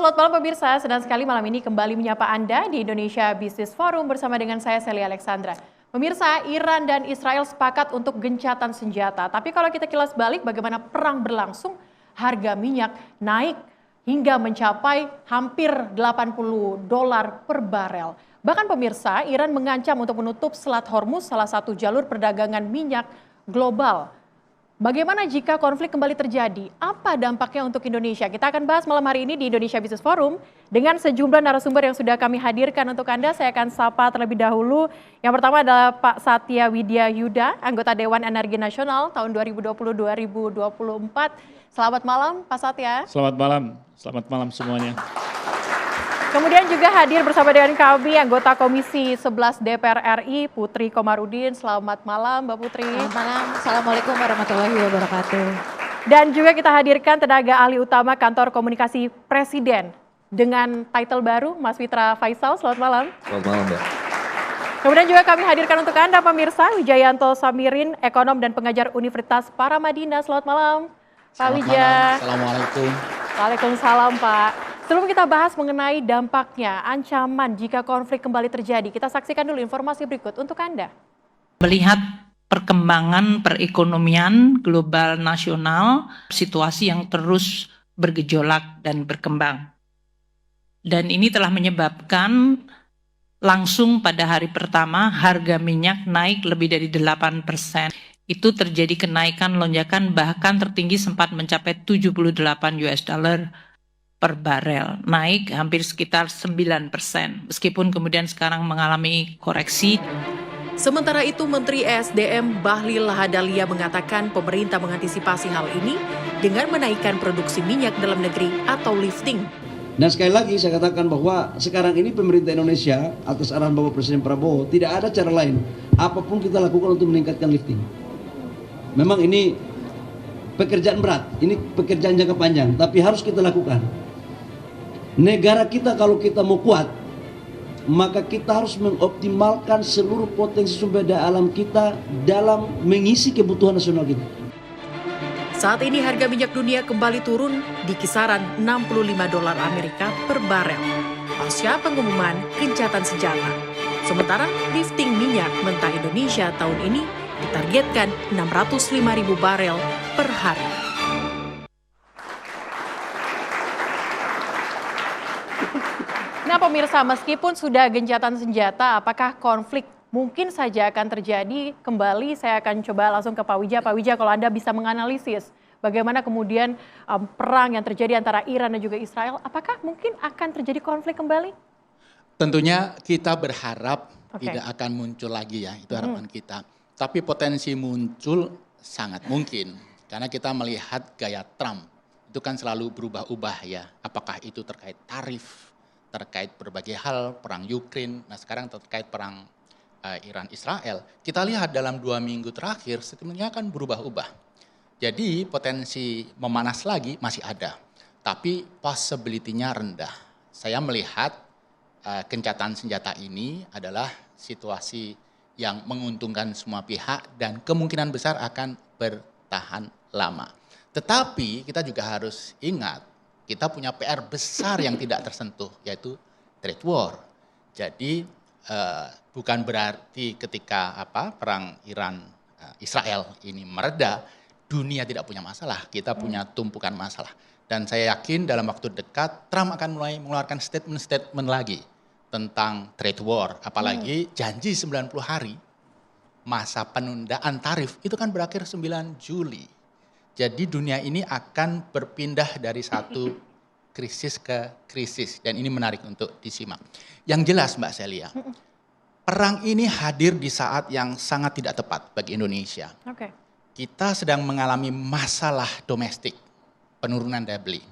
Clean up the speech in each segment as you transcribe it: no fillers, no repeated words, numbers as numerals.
selamat malam pemirsa. Senang sekali malam ini kembali menyapa Anda di Indonesia Business Forum bersama dengan saya Sally Alexandra. Pemirsa, Iran dan Israel sepakat untuk gencatan senjata. Tapi kalau kita kilas balik bagaimana perang berlangsung, harga minyak naik hingga mencapai hampir $80 per barel. Bahkan pemirsa, Iran mengancam untuk menutup Selat Hormuz, salah satu jalur perdagangan minyak global. Bagaimana jika konflik kembali terjadi? Apa dampaknya untuk Indonesia? Kita akan bahas malam hari ini di Indonesia Business Forum dengan sejumlah narasumber yang sudah kami hadirkan untuk Anda. Saya akan sapa terlebih dahulu. Yang pertama adalah Pak Satya Widya Yuda, anggota Dewan Energi Nasional tahun 2020-2024. Selamat malam Pak Satya. Selamat malam semuanya. Kemudian juga hadir bersama dengan kami anggota Komisi 11 DPR RI, Putri Komarudin. Selamat malam Mbak Putri. Selamat malam, Assalamualaikum warahmatullahi wabarakatuh. Dan juga kita hadirkan tenaga ahli utama Kantor Komunikasi Presiden dengan title baru, Mas Fitra Faisal. Selamat malam. Selamat malam, Mbak. Kemudian juga kami hadirkan untuk Anda pemirsa, Wijayanto Samirin, ekonom dan pengajar Universitas Paramadina. Selamat malam, Pak Wija. Assalamualaikum. Waalaikumsalam, Pak. Sebelum kita bahas mengenai dampaknya, ancaman jika konflik kembali terjadi, kita saksikan dulu informasi berikut untuk Anda. Melihat perkembangan perekonomian global nasional, situasi yang terus bergejolak dan berkembang. Dan ini telah menyebabkan langsung pada hari pertama harga minyak naik lebih dari 8%. Itu terjadi kenaikan lonjakan bahkan tertinggi sempat mencapai $78 per barel, naik hampir sekitar 9%, meskipun kemudian sekarang mengalami koreksi. Sementara itu, Menteri ESDM Bahlil Lahadalia mengatakan pemerintah mengantisipasi hal ini dengan menaikkan produksi minyak dalam negeri atau lifting. Dan sekali lagi saya katakan bahwa sekarang ini pemerintah Indonesia atas arahan Bapak Presiden Prabowo tidak ada cara lain apapun kita lakukan untuk meningkatkan lifting. Memang ini pekerjaan berat, ini pekerjaan jangka panjang, tapi harus kita lakukan. Negara kita kalau kita mau kuat, maka kita harus mengoptimalkan seluruh potensi sumber daya alam kita dalam mengisi kebutuhan nasional kita. Saat ini harga minyak dunia kembali turun di kisaran $65 Amerika per barel pasca pengumuman gencatan senjata. Sementara lifting minyak mentah Indonesia tahun ini ditargetkan 605.000 barel per hari. Nah pemirsa, meskipun sudah gencatan senjata, apakah konflik mungkin saja akan terjadi kembali? Saya akan coba langsung ke Pak Wija. Pak Wija, kalau Anda bisa menganalisis bagaimana kemudian perang yang terjadi antara Iran dan juga Israel, apakah mungkin akan terjadi konflik kembali? Tentunya kita berharap tidak akan muncul lagi ya, itu harapan kita. Tapi potensi muncul sangat mungkin, karena kita melihat gaya Trump itu kan selalu berubah-ubah ya, apakah itu terkait tarif, terkait berbagai hal, perang Ukraina, nah sekarang terkait perang Iran-Israel. Kita lihat dalam 2 minggu terakhir sebenarnya kan berubah-ubah. Jadi potensi memanas lagi masih ada, tapi possibility-nya rendah. Saya melihat gencatan senjata ini adalah situasi yang menguntungkan semua pihak dan kemungkinan besar akan bertahan lama. Tetapi kita juga harus ingat, kita punya PR besar yang tidak tersentuh, yaitu trade war. Jadi bukan berarti ketika perang Iran-Israel ini mereda, dunia tidak punya masalah, kita punya tumpukan masalah. Dan saya yakin dalam waktu dekat Trump akan mulai mengeluarkan statement-statement lagi tentang trade war. Apalagi janji 90 hari masa penundaan tarif itu kan berakhir 9 Juli. Jadi dunia ini akan berpindah dari satu krisis ke krisis. Dan ini menarik untuk disimak. Yang jelas Mbak Celia, perang ini hadir di saat yang sangat tidak tepat bagi Indonesia. Kita sedang mengalami masalah domestik, penurunan daya beli.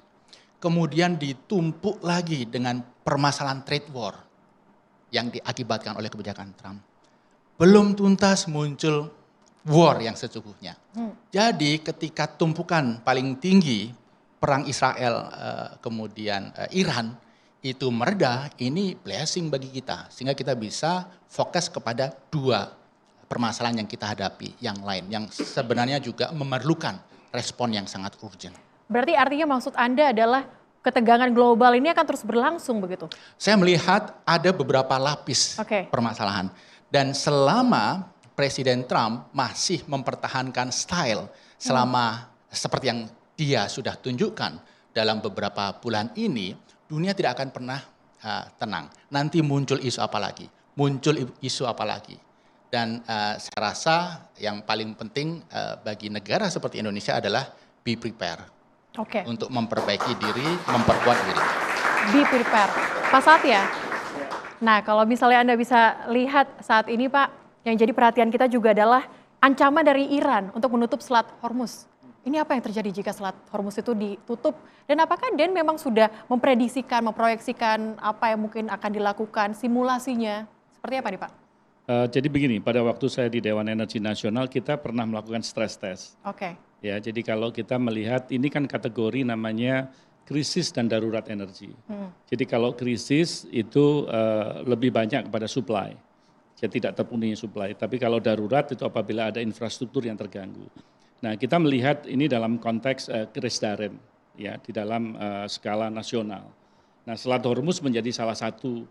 Kemudian ditumpuk lagi dengan permasalahan trade war yang diakibatkan oleh kebijakan Trump. Belum tuntas muncul war yang sesungguhnya. Jadi ketika tumpukan paling tinggi perang Israel kemudian Iran itu mereda, ini blessing bagi kita sehingga kita bisa fokus kepada 2 permasalahan yang kita hadapi yang lain yang sebenarnya juga memerlukan respon yang sangat urgent. Berarti artinya maksud Anda adalah ketegangan global ini akan terus berlangsung begitu? Saya melihat ada beberapa lapis Oke. permasalahan. Dan selama Presiden Trump masih mempertahankan style selama seperti yang dia sudah tunjukkan dalam beberapa bulan ini, dunia tidak akan pernah tenang. Nanti muncul isu apa lagi? Muncul isu apa lagi? Dan saya rasa yang paling penting bagi negara seperti Indonesia adalah be prepare. Oke. Untuk memperbaiki diri, memperkuat diri. Be prepare. Pak Satya, nah kalau misalnya Anda bisa lihat saat ini Pak, yang jadi perhatian kita juga adalah ancaman dari Iran untuk menutup Selat Hormuz. Ini apa yang terjadi jika Selat Hormuz itu ditutup? Dan apakah DEN memang sudah memprediksikan, memproyeksikan apa yang mungkin akan dilakukan, simulasinya? Seperti apa nih Pak? Jadi begini, pada waktu saya di Dewan Energi Nasional kita pernah melakukan stress test. Oke. Ya, jadi kalau kita melihat ini kan kategori namanya krisis dan darurat energi. Jadi kalau krisis itu lebih banyak kepada supply, jadi tidak terpenuhi supply. Tapi kalau darurat itu apabila ada infrastruktur yang terganggu. Nah, kita melihat ini dalam konteks krisis Daren, ya, di dalam skala nasional. Nah, Selat Hormuz menjadi salah satu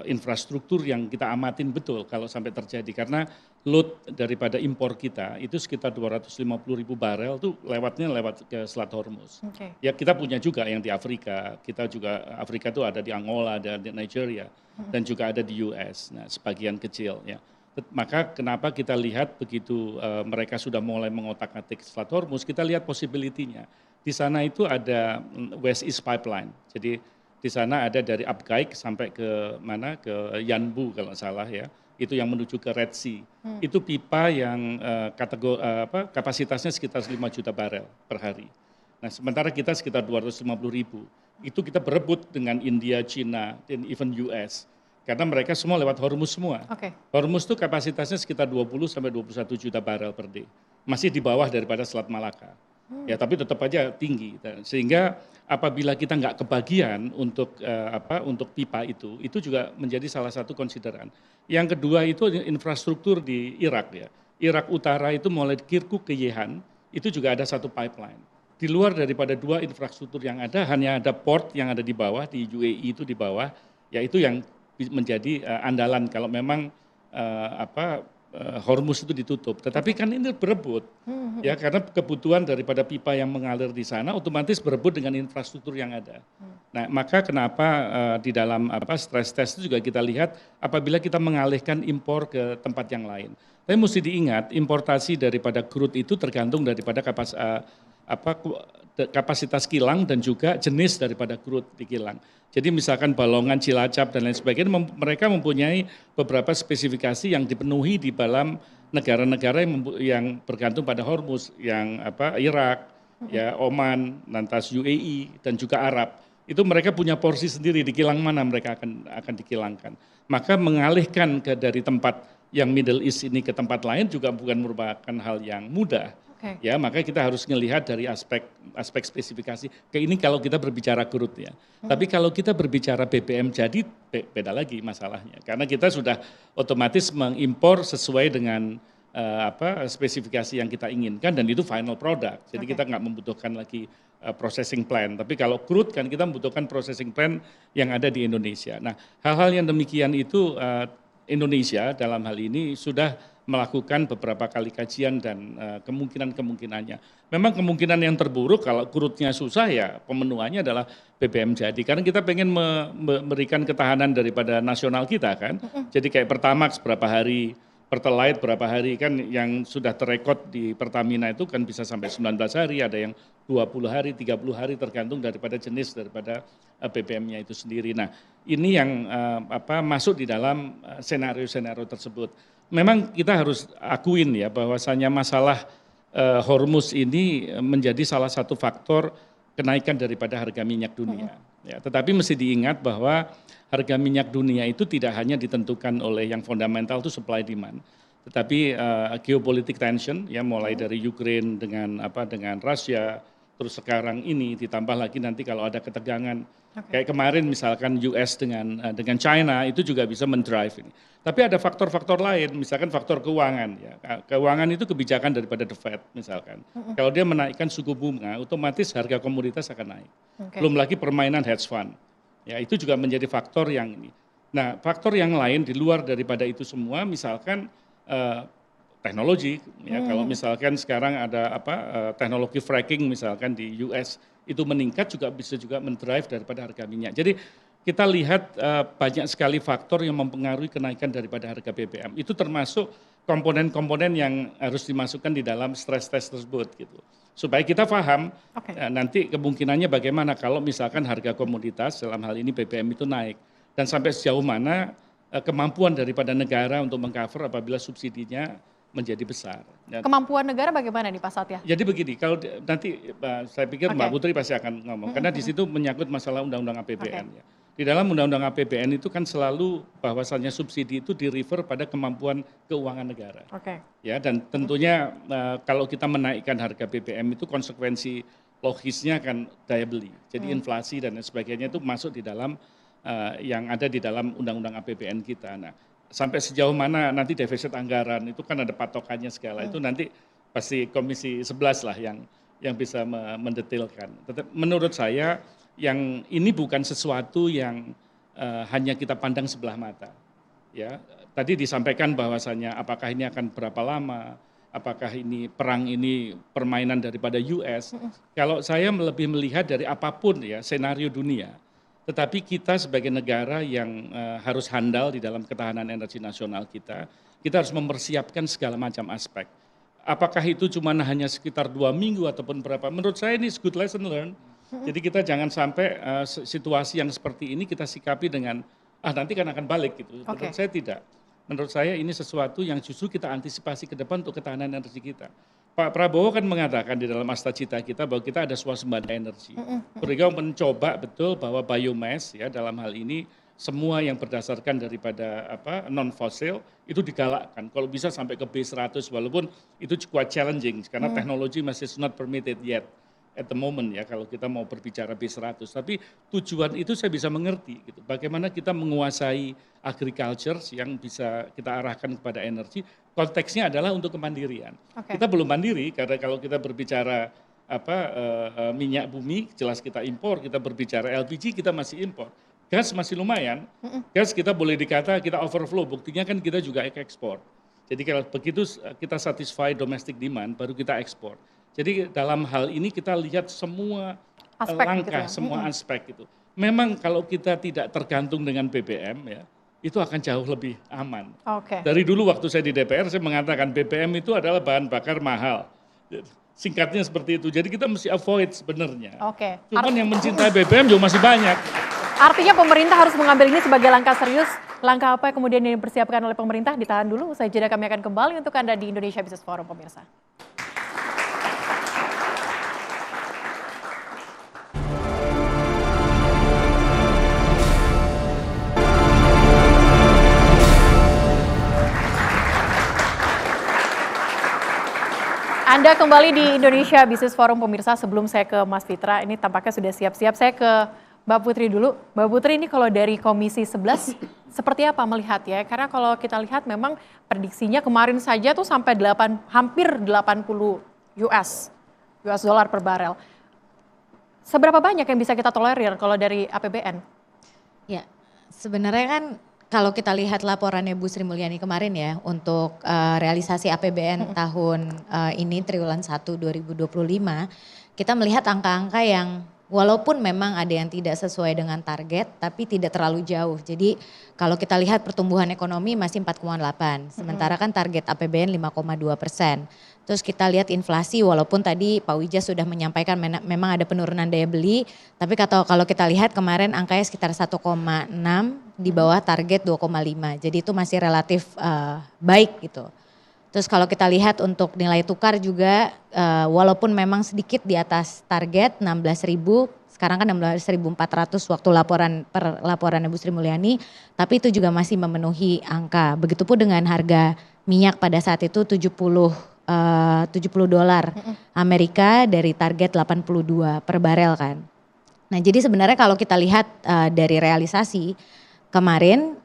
infrastruktur yang kita amatin betul kalau sampai terjadi, karena load daripada impor kita itu sekitar 250.000 barel tuh lewat ke Selat Hormuz. Oke. Ya kita punya juga yang di Afrika, kita juga Afrika tuh ada di Angola, ada di Nigeria, dan juga ada di US. Nah, sebagian kecil ya. Maka kenapa kita lihat begitu mereka sudah mulai mengotak-atik Selat Hormuz, kita lihat possibility-nya. Di sana itu ada West East Pipeline. Jadi di sana ada dari Abqaiq sampai ke mana, ke Yanbu kalau salah ya, itu yang menuju ke Red Sea. Itu pipa yang kapasitasnya sekitar 5 juta barel per hari. Nah sementara kita sekitar 250.000. Itu kita berebut dengan India, China, dan even US. Karena mereka semua lewat Hormuz semua. Oke. Hormuz itu kapasitasnya sekitar 20 sampai 21 juta barel per day. Masih di bawah daripada Selat Malaka. Ya, tapi tetap aja tinggi. Sehingga apabila kita nggak kebagian untuk untuk pipa itu juga menjadi salah satu konsideran. Yang kedua itu infrastruktur di Irak ya. Irak Utara itu mulai Kirkuk ke Yehan itu juga ada satu pipeline. Di luar daripada dua infrastruktur yang ada, hanya ada port yang ada di bawah, di UAE itu di bawah, yaitu yang menjadi andalan kalau memang Hormuz itu ditutup. Tetapi kan ini berebut, ya karena kebutuhan daripada pipa yang mengalir di sana otomatis berebut dengan infrastruktur yang ada. Nah, maka kenapa di dalam stress test itu juga kita lihat apabila kita mengalihkan impor ke tempat yang lain. Tapi mesti diingat importasi daripada crude itu tergantung daripada kapasitas kilang dan juga jenis daripada crude di kilang. Jadi misalkan Balongan, Cilacap dan lain sebagainya, mereka mempunyai beberapa spesifikasi yang dipenuhi di dalam negara-negara yang bergantung pada Hormuz, yang Irak, ya Oman, lantas UAE dan juga Arab. Itu mereka punya porsi sendiri di kilang mana mereka akan dikilangkan. Maka mengalihkan dari tempat yang Middle East ini ke tempat lain juga bukan merupakan hal yang mudah. Okay. Ya, maka kita harus melihat dari aspek spesifikasi. Kayak ini kalau kita berbicara crude ya. Tapi kalau kita berbicara BBM jadi beda lagi masalahnya. Karena kita sudah otomatis mengimpor sesuai dengan spesifikasi yang kita inginkan dan itu final product. Jadi kita nggak membutuhkan lagi processing plant. Tapi kalau crude kan kita membutuhkan processing plant yang ada di Indonesia. Nah, hal-hal yang demikian itu Indonesia dalam hal ini sudah melakukan beberapa kali kajian dan kemungkinan-kemungkinannya. Memang kemungkinan yang terburuk kalau crude-nya susah ya pemenuhannya adalah BBM jadi. Karena kita pengen memberikan ketahanan daripada nasional kita kan. Jadi kayak Pertamax berapa hari, Pertalite berapa hari kan yang sudah terrekod di Pertamina itu kan bisa sampai 19 hari, ada yang 20 hari, 30 hari tergantung daripada jenis daripada BBM-nya itu sendiri. Nah, ini yang masuk di dalam senario-senario tersebut. Memang kita harus akuin ya bahwasanya masalah Hormuz ini menjadi salah satu faktor kenaikan daripada harga minyak dunia. Ya, tetapi mesti diingat bahwa harga minyak dunia itu tidak hanya ditentukan oleh yang fundamental itu supply demand, tetapi geopolitik tension ya mulai dari Ukraine dengan Rusia, terus sekarang ini ditambah lagi nanti kalau ada ketegangan Kayak kemarin misalkan US dengan China itu juga bisa mendrive ini. Tapi ada faktor-faktor lain, misalkan faktor keuangan ya. Keuangan itu kebijakan daripada The Fed misalkan. Kalau dia menaikkan suku bunga, otomatis harga komoditas akan naik. Belum lagi permainan hedge fund. Ya, itu juga menjadi faktor yang ini. Nah, faktor yang lain di luar daripada itu semua misalkan teknologi ya. Kalau misalkan sekarang ada teknologi fracking misalkan di US itu meningkat bisa juga mendrive daripada harga minyak. Jadi kita lihat banyak sekali faktor yang mempengaruhi kenaikan daripada harga BBM. Itu termasuk komponen-komponen yang harus dimasukkan di dalam stress test tersebut gitu. Supaya kita paham nanti kemungkinannya bagaimana kalau misalkan harga komoditas dalam hal ini BBM itu naik dan sampai sejauh mana kemampuan daripada negara untuk mengcover apabila subsidinya menjadi besar. Kemampuan negara bagaimana nih Pak Satya? Jadi begini, kalau nanti saya pikir Mbak Putri pasti akan ngomong, karena di situ menyangkut masalah undang-undang APBN. Ya. Di dalam undang-undang APBN itu kan selalu bahwasannya subsidi itu di-refer pada kemampuan keuangan negara. Ya, dan tentunya kalau kita menaikkan harga BBM itu konsekuensi logisnya kan daya beli. Jadi inflasi dan sebagainya itu masuk di dalam yang ada di dalam undang-undang APBN kita. Nah, sampai sejauh mana nanti defisit anggaran itu kan ada patokannya segala itu nanti pasti Komisi 11 lah yang bisa mendetailkan. Tetapi menurut saya yang ini bukan sesuatu yang hanya kita pandang sebelah mata. Ya, tadi disampaikan bahwasannya apakah ini akan berapa lama, apakah ini perang ini permainan daripada US. Kalau saya lebih melihat dari apapun ya senario dunia. Tetapi kita sebagai negara yang harus handal di dalam ketahanan energi nasional kita harus mempersiapkan segala macam aspek. Apakah itu cuma hanya sekitar 2 minggu ataupun berapa? Menurut saya ini good lesson learned. Jadi kita jangan sampai situasi yang seperti ini kita sikapi dengan nanti kan akan balik gitu. Menurut saya tidak. Menurut saya ini sesuatu yang justru kita antisipasi ke depan untuk ketahanan energi kita. Pak Prabowo kan mengatakan di dalam Asta Cita kita bahwa kita ada swasembada energi. Beliau mencoba betul bahwa biomass ya dalam hal ini semua yang berdasarkan daripada non fosil itu digalakkan. Kalau bisa sampai ke B100 walaupun itu cukup challenging karena teknologi masih not permitted yet at the moment ya kalau kita mau berbicara B100. Tapi tujuan itu saya bisa mengerti gitu. Bagaimana kita menguasai agriculture yang bisa kita arahkan kepada energi. Konteksnya adalah untuk kemandirian. Kita belum mandiri karena kalau kita berbicara minyak bumi jelas kita impor, kita berbicara LPG kita masih impor. Gas masih lumayan. Gas kita boleh dikata kita overflow, buktinya kan kita juga ekspor. Jadi kalau begitu kita satisfy domestic demand baru kita ekspor. Jadi dalam hal ini kita lihat semua aspek langkah, gitu ya? Semua aspek itu. Memang kalau kita tidak tergantung dengan BBM ya, itu akan jauh lebih aman. Dari dulu waktu saya di DPR saya mengatakan BBM itu adalah bahan bakar mahal. Singkatnya seperti itu. Jadi kita mesti avoid sebenarnya. Cuman yang mencintai BBM juga masih banyak. Artinya pemerintah harus mengambil ini sebagai langkah serius. Langkah apa yang kemudian dipersiapkan oleh pemerintah? Ditahan dulu. Usai jeda kami akan kembali untuk Anda di Indonesia Business Forum pemirsa. Anda kembali di Indonesia Business Forum pemirsa. Sebelum saya ke Mas Fitra, ini tampaknya sudah siap-siap. Saya ke Mbak Putri dulu. Mbak Putri ini kalau dari Komisi 11 seperti apa melihat ya? Karena kalau kita lihat memang prediksinya kemarin saja tuh sampai hampir 80 US dollar per barel. Seberapa banyak yang bisa kita tolerir kalau dari APBN? Ya, sebenarnya kan kalau kita lihat laporannya Bu Sri Mulyani kemarin ya untuk realisasi APBN tahun ini triwulan 1 2025, kita melihat angka-angka yang walaupun memang ada yang tidak sesuai dengan target tapi tidak terlalu jauh. Jadi kalau kita lihat pertumbuhan ekonomi masih 4,8, sementara kan target APBN 5,2%. Terus kita lihat inflasi walaupun tadi Pak Wija sudah menyampaikan memang ada penurunan daya beli, tapi kalau kita lihat kemarin angkanya sekitar 1,6 di bawah target 2,5. Jadi itu masih relatif baik gitu. Terus kalau kita lihat untuk nilai tukar juga walaupun memang sedikit di atas target 16.000, sekarang kan 16.400 waktu laporan Ibu Sri Mulyani, tapi itu juga masih memenuhi angka. Begitupun dengan harga minyak pada saat itu 70 dolar Amerika dari target 82 per barel kan. Nah, jadi sebenarnya kalau kita lihat dari realisasi kemarin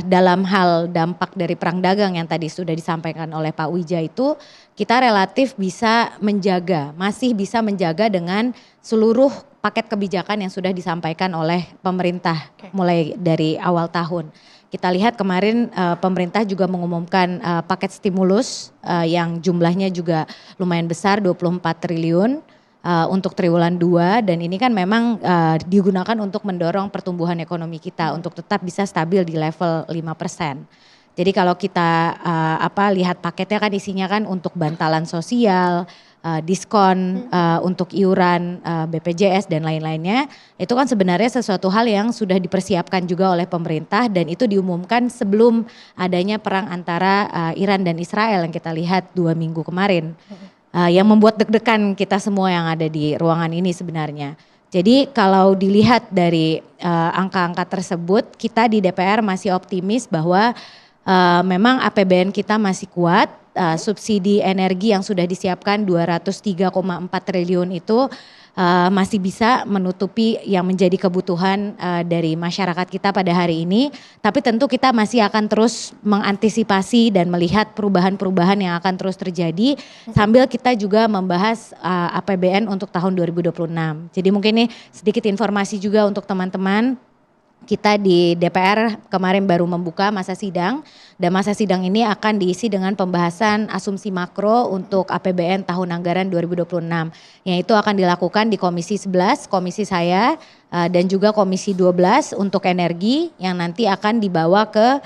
dalam hal dampak dari perang dagang yang tadi sudah disampaikan oleh Pak Wija itu, kita relatif bisa menjaga, masih bisa menjaga dengan seluruh paket kebijakan yang sudah disampaikan oleh pemerintah mulai dari awal tahun. Kita lihat kemarin pemerintah juga mengumumkan paket stimulus yang jumlahnya juga lumayan besar, 24 triliun. Untuk triwulan 2 dan ini kan memang digunakan untuk mendorong pertumbuhan ekonomi kita untuk tetap bisa stabil di level 5%. Jadi kalau kita lihat paketnya kan isinya kan untuk bantalan sosial, diskon untuk iuran BPJS dan lain-lainnya. Itu kan sebenarnya sesuatu hal yang sudah dipersiapkan juga oleh pemerintah dan itu diumumkan sebelum adanya perang antara Iran dan Israel yang kita lihat 2 minggu kemarin. Yang membuat deg-degan kita semua yang ada di ruangan ini sebenarnya. Jadi kalau dilihat dari angka-angka tersebut, kita di DPR masih optimis bahwa memang APBN kita masih kuat, subsidi energi yang sudah disiapkan 203,4 triliun itu masih bisa menutupi yang menjadi kebutuhan dari masyarakat kita pada hari ini. Tapi tentu kita masih akan terus mengantisipasi dan melihat perubahan-perubahan yang akan terus terjadi sambil kita juga membahas APBN untuk tahun 2026. Jadi mungkin ini sedikit informasi juga untuk teman-teman. Kita di DPR kemarin baru membuka masa sidang dan masa sidang ini akan diisi dengan pembahasan asumsi makro untuk APBN tahun anggaran 2026 yang itu akan dilakukan di Komisi 11, komisi saya dan juga Komisi 12 untuk energi yang nanti akan dibawa ke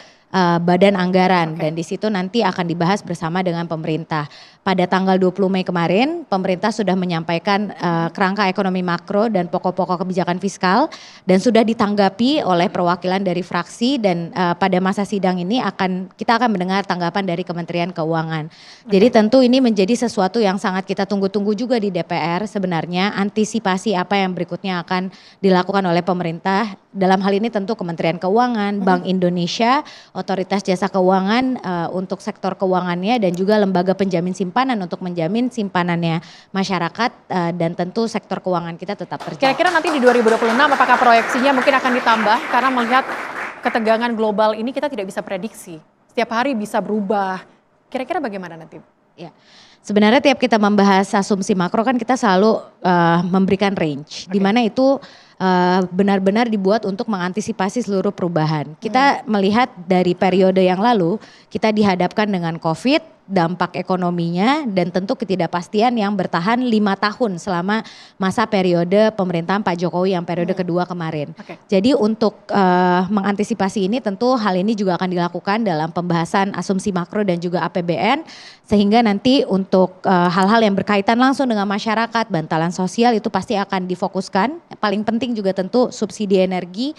badan anggaran dan di situ nanti akan dibahas bersama dengan pemerintah. Pada tanggal 20 Mei kemarin pemerintah sudah menyampaikan kerangka ekonomi makro dan pokok-pokok kebijakan fiskal dan sudah ditanggapi oleh perwakilan dari fraksi dan pada masa sidang ini kita akan mendengar tanggapan dari Kementerian Keuangan. Jadi tentu ini menjadi sesuatu yang sangat kita tunggu-tunggu juga di DPR sebenarnya antisipasi apa yang berikutnya akan dilakukan oleh pemerintah. Dalam hal ini tentu Kementerian Keuangan, Bank Indonesia, Otoritas Jasa Keuangan untuk sektor keuangannya dan juga lembaga penjamin simpanan untuk menjamin simpanannya masyarakat dan tentu sektor keuangan kita tetap terjaga. Kira-kira nanti di 2026 apakah proyeksinya mungkin akan ditambah karena melihat ketegangan global ini kita tidak bisa prediksi. Setiap hari bisa berubah. Kira-kira bagaimana nanti? Ya. Sebenarnya tiap kita membahas asumsi makro kan kita selalu memberikan range di mana itu benar-benar dibuat untuk mengantisipasi seluruh perubahan. Kita melihat dari periode yang lalu kita dihadapkan dengan COVID, dampak ekonominya dan tentu ketidakpastian yang bertahan 5 tahun selama masa periode pemerintahan Pak Jokowi yang periode kedua kemarin. Jadi untuk mengantisipasi ini tentu hal ini juga akan dilakukan dalam pembahasan asumsi makro dan juga APBN sehingga nanti untuk hal-hal yang berkaitan langsung dengan masyarakat, bantalan sosial itu pasti akan difokuskan. Paling penting juga tentu subsidi energi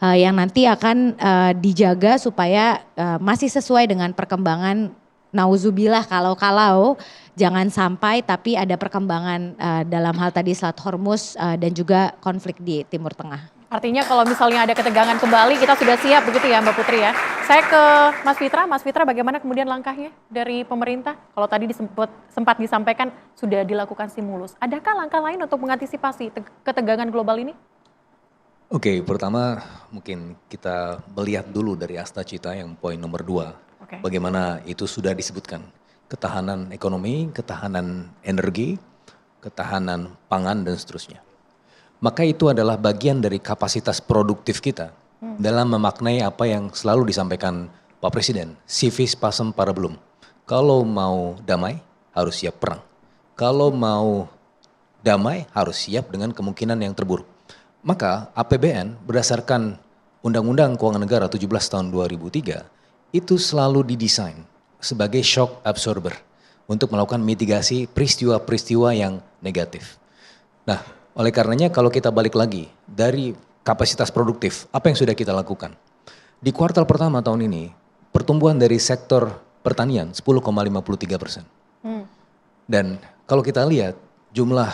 yang nanti akan dijaga supaya masih sesuai dengan perkembangan. Nauzubillah kalau jangan sampai tapi ada perkembangan dalam hal tadi Selat Hormuz dan juga konflik di Timur Tengah. Artinya kalau misalnya ada ketegangan kembali kita sudah siap begitu ya Mbak Putri ya. Saya ke Mas Fitra bagaimana kemudian langkahnya dari pemerintah? Kalau tadi sempat disampaikan sudah dilakukan stimulus. Adakah langkah lain untuk mengantisipasi ketegangan global ini? Oke, pertama mungkin kita melihat dulu dari Asta Cita yang poin nomor 2. Bagaimana itu sudah disebutkan. Ketahanan ekonomi, ketahanan energi, ketahanan pangan dan seterusnya. Maka itu adalah bagian dari kapasitas produktif kita dalam memaknai apa yang selalu disampaikan Pak Presiden. Si vis pacem para belum. Kalau mau damai harus siap perang. Kalau mau damai harus siap dengan kemungkinan yang terburuk. Maka APBN berdasarkan Undang-Undang Keuangan Negara 17 tahun 2003 itu selalu didesain sebagai shock absorber untuk melakukan mitigasi peristiwa-peristiwa yang negatif. Nah, oleh karenanya kalau kita balik lagi dari kapasitas produktif, apa yang sudah kita lakukan? Di kuartal pertama tahun ini, pertumbuhan dari sektor pertanian 10,53%. Dan kalau kita lihat jumlah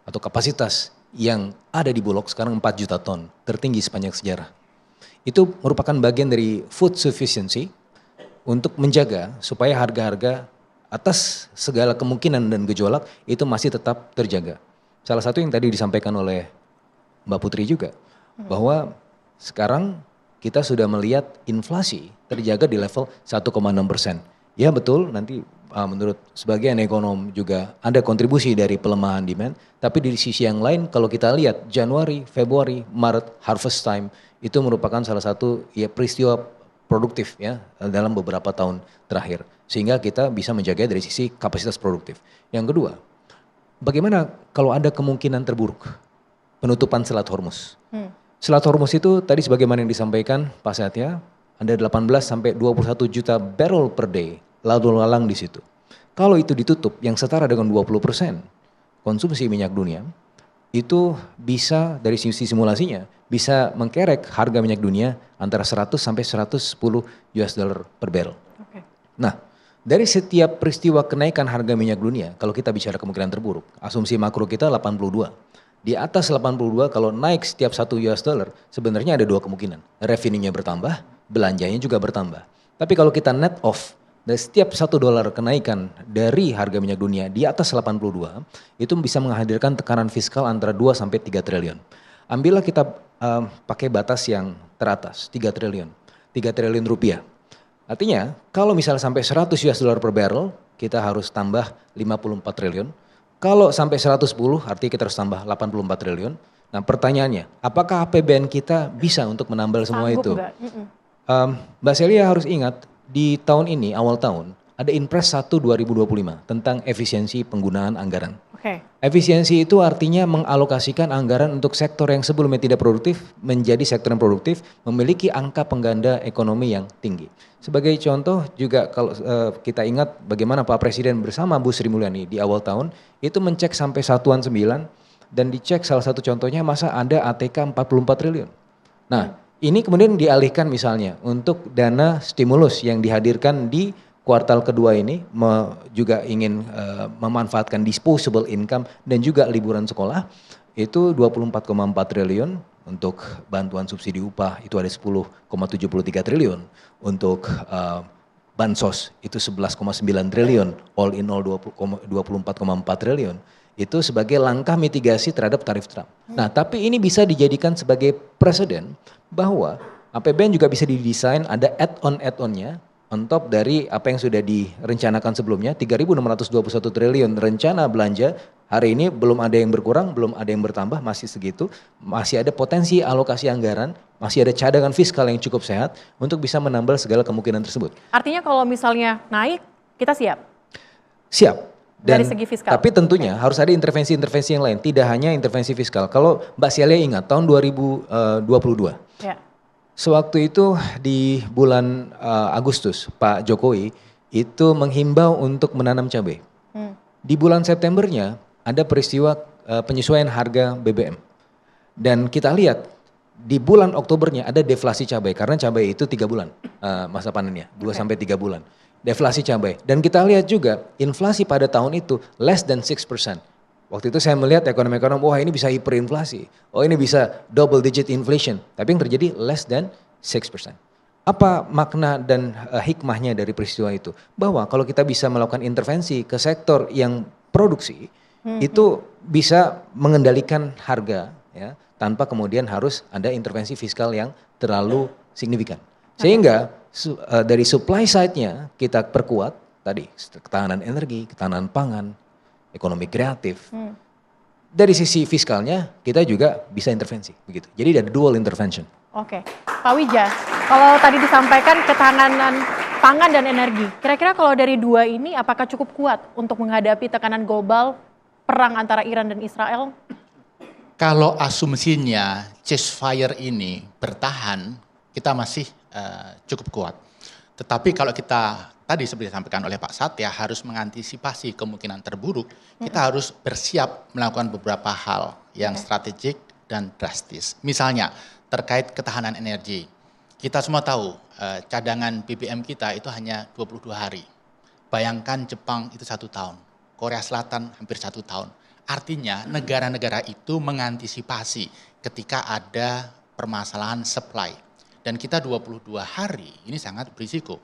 atau kapasitas yang ada di Bulog sekarang 4 juta ton, tertinggi sepanjang sejarah. Itu merupakan bagian dari food sufficiency untuk menjaga supaya harga-harga atas segala kemungkinan dan gejolak itu masih tetap terjaga. Salah satu yang tadi disampaikan oleh Mbak Putri juga, bahwa sekarang kita sudah melihat inflasi terjaga di level 1,6%. Ya betul, nanti menurut sebagian ekonom juga ada kontribusi dari pelemahan demand, tapi di sisi yang lain kalau kita lihat Januari, Februari, Maret, harvest time itu merupakan salah satu ya peristiwa produktif ya dalam beberapa tahun terakhir. Sehingga kita bisa menjaga dari sisi kapasitas produktif. Yang kedua, bagaimana kalau ada kemungkinan terburuk? Penutupan Selat Hormuz. Selat Hormuz itu tadi sebagaimana yang disampaikan Pak Satya, ada 18 sampai 21 juta barrel per day lalu lalang di situ. Kalau itu ditutup yang setara dengan 20% konsumsi minyak dunia, itu bisa dari sisi simulasinya bisa mengkerek harga minyak dunia antara 100 sampai 110 US dollar per barrel. Nah, dari setiap peristiwa kenaikan harga minyak dunia, kalau kita bicara kemungkinan terburuk, asumsi makro kita 82. Di atas 82 kalau naik setiap 1 US dollar, sebenarnya ada dua kemungkinan. Revenue-nya bertambah, belanjanya juga bertambah. Tapi kalau kita net off, dari setiap $1 kenaikan dari harga minyak dunia di atas 82, itu bisa menghadirkan tekanan fiskal antara 2 sampai 3 triliun. Ambillah kita pakai batas yang teratas, 3 triliun. 3 triliun rupiah. Artinya kalau misalnya sampai 100 US dollar per barrel, kita harus tambah 54 triliun. Kalau sampai 110 artinya kita harus tambah 84 triliun. Nah pertanyaannya, apakah APBN kita bisa untuk menambal semua itu? Mbak Celia harus ingat, di tahun ini, awal tahun, ada Inpres 1 2025 tentang efisiensi penggunaan anggaran. Efisiensi itu artinya mengalokasikan anggaran untuk sektor yang sebelumnya tidak produktif menjadi sektor yang produktif, memiliki angka pengganda ekonomi yang tinggi. Sebagai contoh juga kalau kita ingat bagaimana Pak Presiden bersama Bu Sri Mulyani di awal tahun itu mencek sampai satuan 9 dan dicek salah satu contohnya masa ada ATK 44 triliun. Nah ini kemudian dialihkan misalnya untuk dana stimulus yang dihadirkan di kuartal kedua ini juga ingin memanfaatkan disposable income dan juga liburan sekolah itu 24,4 triliun untuk bantuan subsidi upah itu ada 10,73 triliun untuk bansos itu 11,9 triliun all in all 24,4 triliun itu sebagai langkah mitigasi terhadap tarif Trump. Nah tapi ini bisa dijadikan sebagai presiden bahwa APBN juga bisa didesain ada add-onnya on top dari apa yang sudah direncanakan sebelumnya 3.621 triliun rencana belanja hari ini belum ada yang berkurang belum ada yang bertambah masih segitu masih ada potensi alokasi anggaran masih ada cadangan fiskal yang cukup sehat untuk bisa menambal segala kemungkinan tersebut. Artinya kalau misalnya naik kita siap dan, dari segi fiskal. Tapi tentunya harus ada intervensi-intervensi yang lain tidak hanya intervensi fiskal. Kalau Mbak Celia ingat tahun 2022 sewaktu itu di bulan Agustus Pak Jokowi itu menghimbau untuk menanam cabai. Di bulan Septembernya ada peristiwa penyesuaian harga BBM. Dan kita lihat di bulan Oktobernya ada deflasi cabai karena cabai itu 3 bulan masa panennya, 2 sampai 3 bulan. Deflasi cabai. Dan kita lihat juga inflasi pada tahun itu less than 6%. Waktu itu saya melihat ekonom-ekonom, wah ini bisa hiperinflasi, oh ini bisa double digit inflation. Tapi yang terjadi less than 6%. Apa makna dan hikmahnya dari peristiwa itu? Bahwa kalau kita bisa melakukan intervensi ke sektor yang produksi, itu bisa mengendalikan harga ya, tanpa kemudian harus ada intervensi fiskal yang terlalu signifikan. Sehingga dari supply side-nya kita perkuat tadi ketahanan energi, ketahanan pangan, ekonomi kreatif. Dari sisi fiskalnya kita juga bisa intervensi begitu. Jadi ada dual intervention. Oke, Pak Wija, kalau tadi disampaikan ketahanan pangan dan energi, kira-kira kalau dari dua ini apakah cukup kuat untuk menghadapi tekanan global perang antara Iran dan Israel? Kalau asumsinya ceasefire ini bertahan, kita masih cukup kuat. Tetapi kalau kita tadi seperti disampaikan oleh Pak Satya harus mengantisipasi kemungkinan terburuk, kita harus bersiap melakukan beberapa hal yang strategik dan drastis. Misalnya terkait ketahanan energi. Kita semua tahu cadangan BBM kita itu hanya 22 hari. Bayangkan Jepang itu 1 tahun, Korea Selatan hampir 1 tahun. Artinya negara-negara itu mengantisipasi ketika ada permasalahan supply. Dan kita 22 hari, ini sangat berisiko.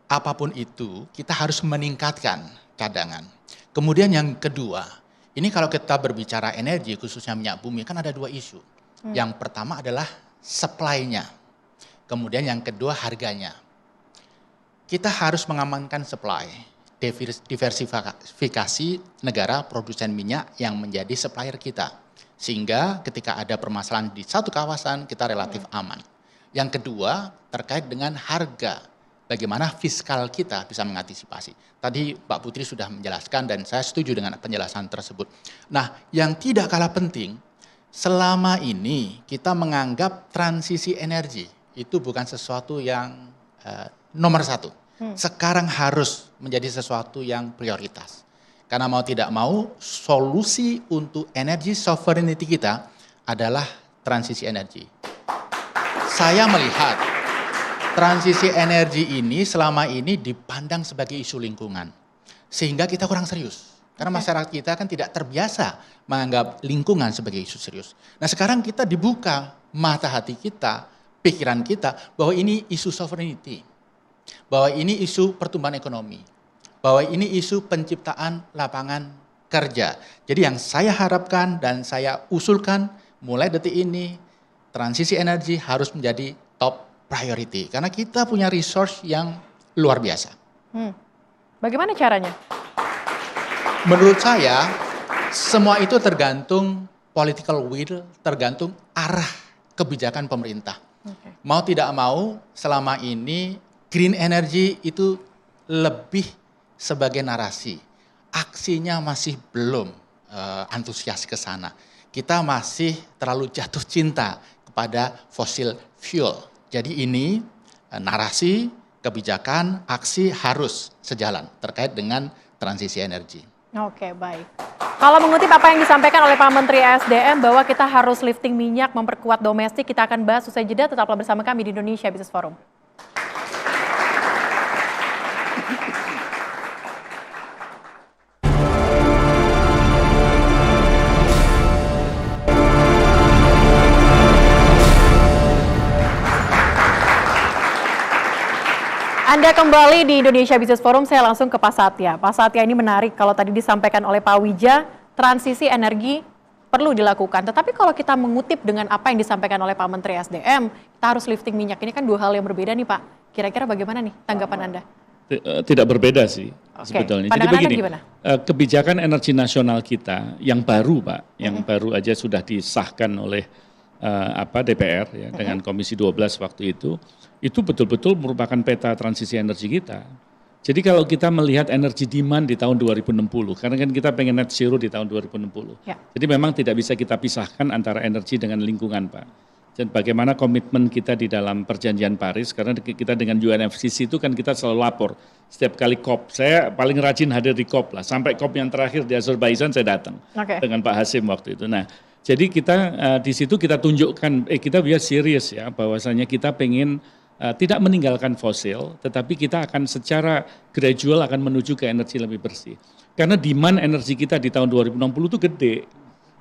Apapun itu, kita harus meningkatkan cadangan. Kemudian yang kedua, Ini kalau kita berbicara energi, khususnya minyak bumi, kan ada dua isu. Yang pertama adalah supply-nya. Kemudian yang kedua harganya. Kita harus mengamankan supply, diversifikasi negara produsen minyak yang menjadi supplier kita. Sehingga ketika ada permasalahan di satu kawasan, kita relatif aman. Yang kedua, terkait dengan harga. Bagaimana fiskal kita bisa mengantisipasi. Tadi Mbak Putri sudah menjelaskan dan saya setuju dengan penjelasan tersebut. Nah, yang tidak kalah penting, selama ini kita menganggap transisi energi itu bukan sesuatu yang nomor satu. Sekarang harus menjadi sesuatu yang prioritas. Karena mau tidak mau, solusi untuk energy sovereignty kita adalah transisi energi. Saya melihat transisi energi ini selama ini dipandang sebagai isu lingkungan. Sehingga kita kurang serius. Karena masyarakat kita kan tidak terbiasa menganggap lingkungan sebagai isu serius. Nah sekarang kita dibuka mata hati kita, pikiran kita bahwa ini isu sovereignty. Bahwa ini isu pertumbuhan ekonomi. Bahwa ini isu penciptaan lapangan kerja. Jadi yang saya harapkan dan saya usulkan mulai detik ini, transisi energi harus menjadi top priority. Karena kita punya resource yang luar biasa. Bagaimana caranya? Menurut saya, semua itu tergantung political will, tergantung arah kebijakan pemerintah. Mau tidak mau, selama ini green energy itu lebih sebagai narasi. Aksinya masih belum antusias ke sana. Kita masih terlalu jatuh cinta kepada fossil fuel. Jadi ini narasi, kebijakan, aksi harus sejalan terkait dengan transisi energi. Oke, baik. Kalau mengutip apa yang disampaikan oleh Pak Menteri ESDM bahwa kita harus lifting minyak, memperkuat domestik, kita akan bahas usai jeda. Tetaplah bersama kami di Indonesia Business Forum. Anda kembali di Indonesia Business Forum, saya langsung ke Pak Satya. Pak Satya, ini menarik kalau tadi disampaikan oleh Pak Wija, transisi energi perlu dilakukan. Tetapi kalau kita mengutip dengan apa yang disampaikan oleh Pak Menteri SDM, kita harus lifting minyak. Ini kan dua hal yang berbeda nih Pak. Kira-kira bagaimana nih tanggapan Anda? Tidak berbeda sih sebetulnya. Jadi begini, kebijakan energi nasional kita yang baru Pak, yang baru aja sudah disahkan oleh DPR ya, dengan Komisi 12 waktu itu betul-betul merupakan peta transisi energi kita. Jadi kalau kita melihat energi demand di tahun 2060, karena kan kita pengen net zero di tahun 2060. Ya. Jadi memang tidak bisa kita pisahkan antara energi dengan lingkungan Pak. Dan bagaimana komitmen kita di dalam perjanjian Paris, karena kita dengan UNFCCC itu kan kita selalu lapor. Setiap kali COP, saya paling rajin hadir di COP lah. Sampai COP yang terakhir di Azerbaijan saya datang dengan Pak Hasim waktu itu. Nah, jadi kita di situ kita tunjukkan, kita biar serius ya, bahwasanya kita pengen tidak meninggalkan fosil, tetapi kita akan secara gradual akan menuju ke energi lebih bersih. Karena demand energi kita di tahun 2060 itu gede.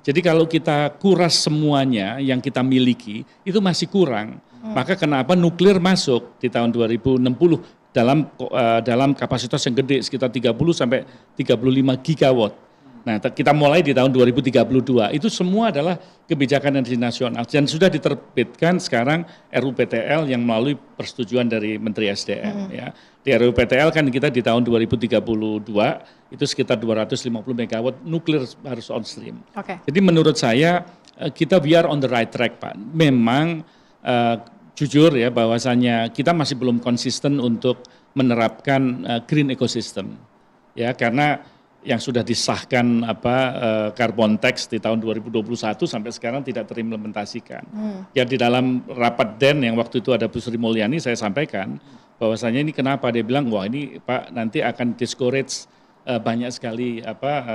Jadi kalau kita kuras semuanya yang kita miliki, itu masih kurang. Maka kenapa nuklir masuk di tahun 2060 dalam kapasitas yang gede, sekitar 30 sampai 35 gigawatt. Nah, kita mulai di tahun 2032, itu semua adalah kebijakan energi nasional dan sudah diterbitkan sekarang RUPTL yang melalui persetujuan dari Menteri SDM. Ya. Di RUPTL kan kita di tahun 2032 itu sekitar 250 megawatt nuklir harus on stream. Jadi menurut saya we are on the right track Pak. Memang jujur ya bahwasanya kita masih belum konsisten untuk menerapkan green ecosystem. Ya, karena yang sudah disahkan carbon tax di tahun 2021 sampai sekarang tidak terimplementasikan. Ya di dalam rapat DEN yang waktu itu ada Bu Sri Mulyani saya sampaikan bahwasanya ini kenapa dia bilang wah ini Pak nanti akan discourage banyak sekali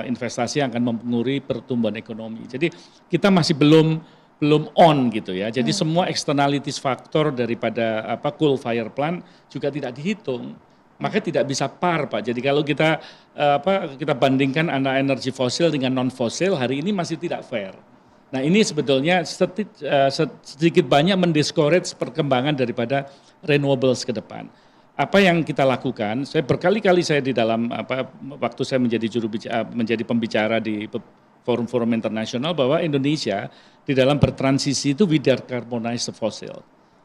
investasi yang akan mempengaruhi pertumbuhan ekonomi. Jadi kita masih belum on gitu ya. Jadi semua externalities faktor daripada coal fire plant juga tidak dihitung. Maka tidak bisa par Pak. Jadi kalau kita bandingkan antara energi fosil dengan non fosil hari ini masih tidak fair. Nah ini sebetulnya sedikit banyak mendiscourage perkembangan daripada renewables ke depan. Apa yang kita lakukan? Saya berkali-kali di dalam waktu saya menjadi menjadi pembicara di forum-forum internasional bahwa Indonesia di dalam bertransisi itu we decarbonize the fossil.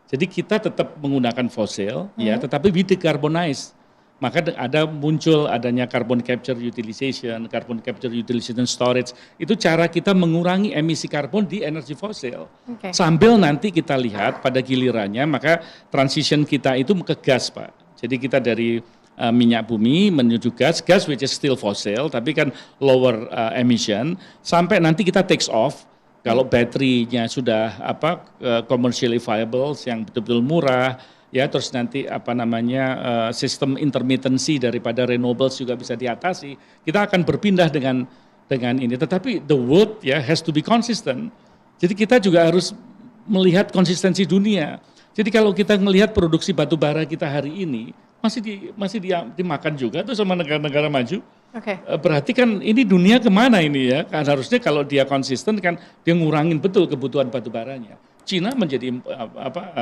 Jadi kita tetap menggunakan fosil, ya, tetapi we decarbonize. Maka muncul adanya carbon capture utilization storage. Itu cara kita mengurangi emisi karbon di energi fosil. Sambil nanti kita lihat pada gilirannya, maka transition kita itu ke gas, Pak. Jadi kita dari minyak bumi menuju gas which is still fossil, tapi kan lower emission, sampai nanti kita takes off. Kalau baterainya sudah commercially viable, yang betul-betul murah, ya, terus nanti sistem intermittency daripada renewables juga bisa diatasi, kita akan berpindah dengan ini. Tetapi the world ya has to be consistent. Jadi kita juga harus melihat konsistensi dunia. Jadi kalau kita melihat produksi batu bara kita hari ini masih dimakan juga tuh sama negara-negara maju. Berarti kan ini dunia kemana ini ya? Kan harusnya kalau dia konsisten kan dia ngurangin betul kebutuhan batu baranya. Cina menjadi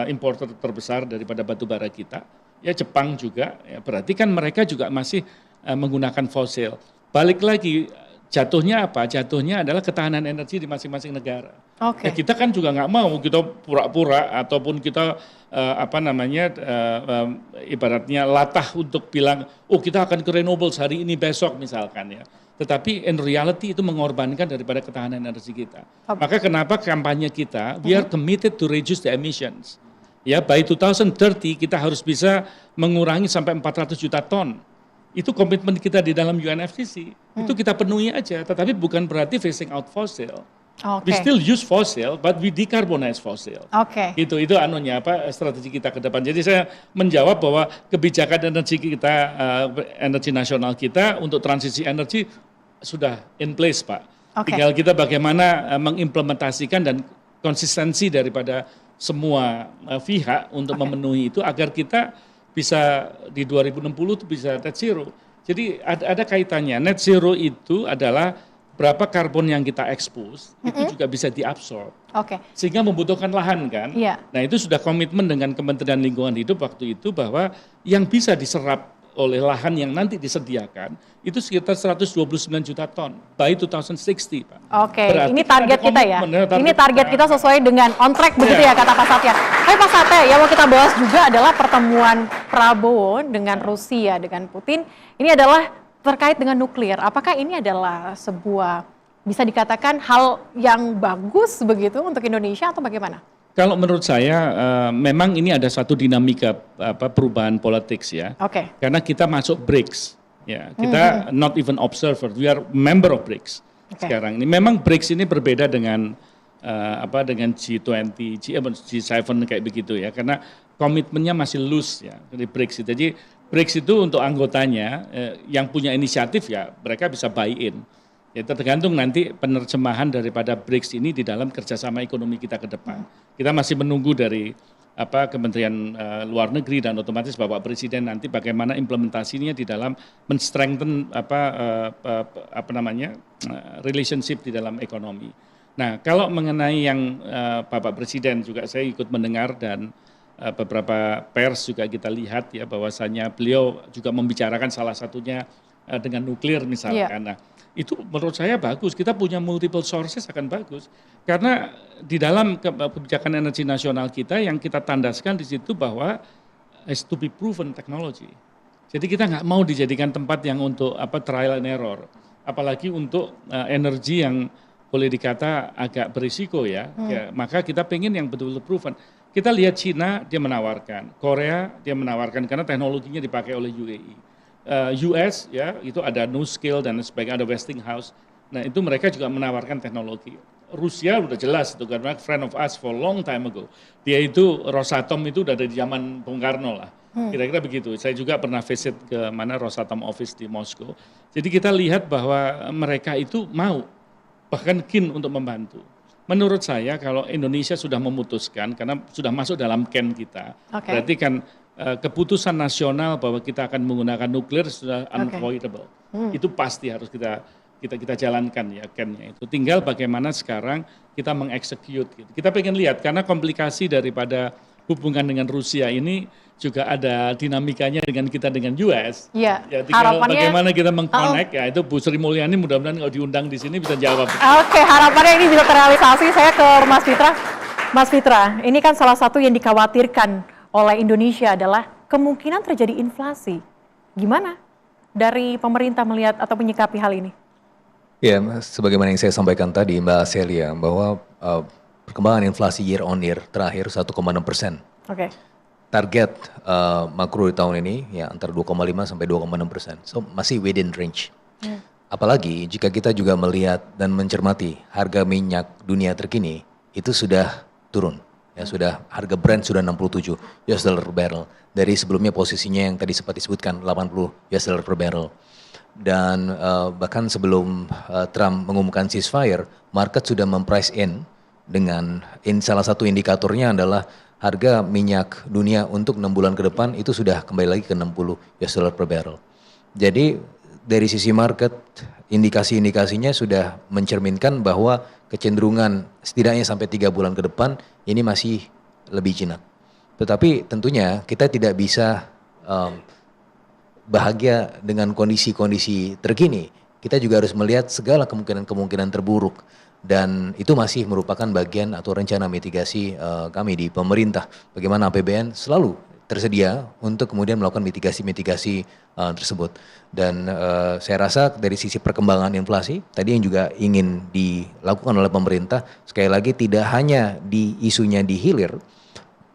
importer terbesar daripada batu bara kita, ya Jepang juga, ya, berarti kan mereka juga masih menggunakan fosil. Balik lagi, jatuhnya apa? Jatuhnya adalah ketahanan energi di masing-masing negara. Ya, kita kan juga nggak mau kita pura-pura ataupun kita ibaratnya latah untuk bilang, oh kita akan ke renewables hari ini besok misalkan ya. Tetapi in reality itu mengorbankan daripada ketahanan energi kita. Maka kenapa kampanye kita, we are committed to reduce the emissions. Ya, by 2030 kita harus bisa mengurangi sampai 400 juta ton. Itu komitmen kita di dalam UNFCCC. Itu kita penuhi aja, tetapi bukan berarti phasing out fossil. We still use fossil, but we decarbonize fossil. Itu strategi kita ke depan. Jadi saya menjawab bahwa kebijakan energi kita, energi nasional kita untuk transisi energi sudah in place, Pak. Tinggal kita bagaimana mengimplementasikan dan konsistensi daripada semua pihak untuk memenuhi itu agar kita bisa di 2060 itu bisa net zero. Jadi ada kaitannya. Net zero itu adalah berapa karbon yang kita expose itu juga bisa diabsorb. Sehingga membutuhkan lahan kan. Nah itu sudah komitmen dengan Kementerian Lingkungan Hidup waktu itu bahwa yang bisa diserap oleh lahan yang nanti disediakan itu sekitar 129 juta ton by 2060, Pak. Ini target kita ya. Ini target kita sesuai dengan on track begitu ya kata Pak Satya. Tapi Pak Satya, yang mau kita bahas juga adalah pertemuan Prabowo dengan Rusia, dengan Putin. Ini adalah terkait dengan nuklir. Apakah ini adalah sebuah bisa dikatakan hal yang bagus begitu untuk Indonesia atau bagaimana? Kalau menurut saya memang ini ada satu dinamika perubahan politik ya. Karena kita masuk BRICS ya. Kita not even observer, we are member of BRICS. Sekarang ini memang BRICS ini berbeda dengan dengan G20, G7 kayak begitu ya. Karena komitmennya masih loose ya dari BRICS. Jadi BRICS itu untuk anggotanya yang punya inisiatif ya mereka bisa buy-in. Ya, tergantung nanti penerjemahan daripada BRICS ini di dalam kerjasama ekonomi kita ke depan. Kita masih menunggu dari Kementerian Luar Negeri dan otomatis Bapak Presiden nanti bagaimana implementasinya di dalam men-strengthen relationship di dalam ekonomi. Nah, kalau mengenai yang Bapak Presiden juga saya ikut mendengar dan beberapa pers juga kita lihat ya bahwasannya beliau juga membicarakan salah satunya dengan nuklir misalkan. Nah, itu menurut saya bagus, kita punya multiple sources akan bagus. Karena di dalam kebijakan energi nasional kita yang kita tandaskan di situ bahwa has to be proven technology. Jadi kita nggak mau dijadikan tempat yang untuk trial and error. Apalagi untuk energi yang boleh dikata agak berisiko ya. Maka kita pengen yang betul-betul proven. Kita lihat Cina dia menawarkan, Korea dia menawarkan karena teknologinya dipakai oleh UAE. US ya itu ada NuScale dan sebagainya, ada Westinghouse. Nah itu mereka juga menawarkan teknologi. Rusia udah jelas itu karena friend of us for long time ago. Dia itu Rosatom itu udah dari zaman Bung Karno lah. Kira-kira begitu. Saya juga pernah visit ke Rosatom office di Moskow. Jadi kita lihat bahwa mereka itu mau bahkan keen untuk membantu. Menurut saya kalau Indonesia sudah memutuskan karena sudah masuk dalam ken kita, berarti kan keputusan nasional bahwa kita akan menggunakan nuklir sudah unavoidable. Itu pasti harus kita jalankan ya ken-nya itu. Tinggal bagaimana sekarang kita mengeksekut gitu. Kita pengen lihat karena komplikasi daripada hubungan dengan Rusia ini juga ada dinamikanya dengan kita dengan US. Iya. Ya, tinggal Harapannya bagaimana kita mengconnect ya itu Bu Sri Mulyani mudah-mudahan kalau diundang di sini bisa jawab. Oke, harapannya ini bisa terrealisasi. Saya ke Mas Fitra. Mas Fitra, ini kan salah satu yang dikhawatirkan oleh Indonesia adalah kemungkinan terjadi inflasi. Gimana dari pemerintah melihat atau menyikapi hal ini? Ya, sebagaimana yang saya sampaikan tadi Mbak Celia, bahwa perkembangan inflasi year on year terakhir 1,6%. Oke. Target makro di tahun ini ya antara 2,5 sampai 2,6%. So masih within range. Apalagi jika kita juga melihat dan mencermati harga minyak dunia terkini itu sudah turun. Ya sudah harga Brent sudah 67 US dollar per barrel dari sebelumnya posisinya yang tadi sempat disebutkan 80 US dollar per barrel. Dan bahkan sebelum Trump mengumumkan ceasefire, market sudah memprice in dengan salah satu indikatornya adalah harga minyak dunia untuk 6 bulan ke depan itu sudah kembali lagi ke 60 US dollar per barrel. Jadi dari sisi market indikasi-indikasinya sudah mencerminkan bahwa kecenderungan setidaknya sampai 3 bulan ke depan ini masih lebih jinak. Tetapi tentunya kita tidak bisa bahagia dengan kondisi-kondisi terkini. Kita juga harus melihat segala kemungkinan-kemungkinan terburuk. Dan itu masih merupakan bagian atau rencana mitigasi kami di pemerintah. Bagaimana APBN selalu tersedia untuk kemudian melakukan mitigasi-mitigasi tersebut. Dan saya rasa dari sisi perkembangan inflasi, tadi yang juga ingin dilakukan oleh pemerintah, sekali lagi tidak hanya di isunya di hilir,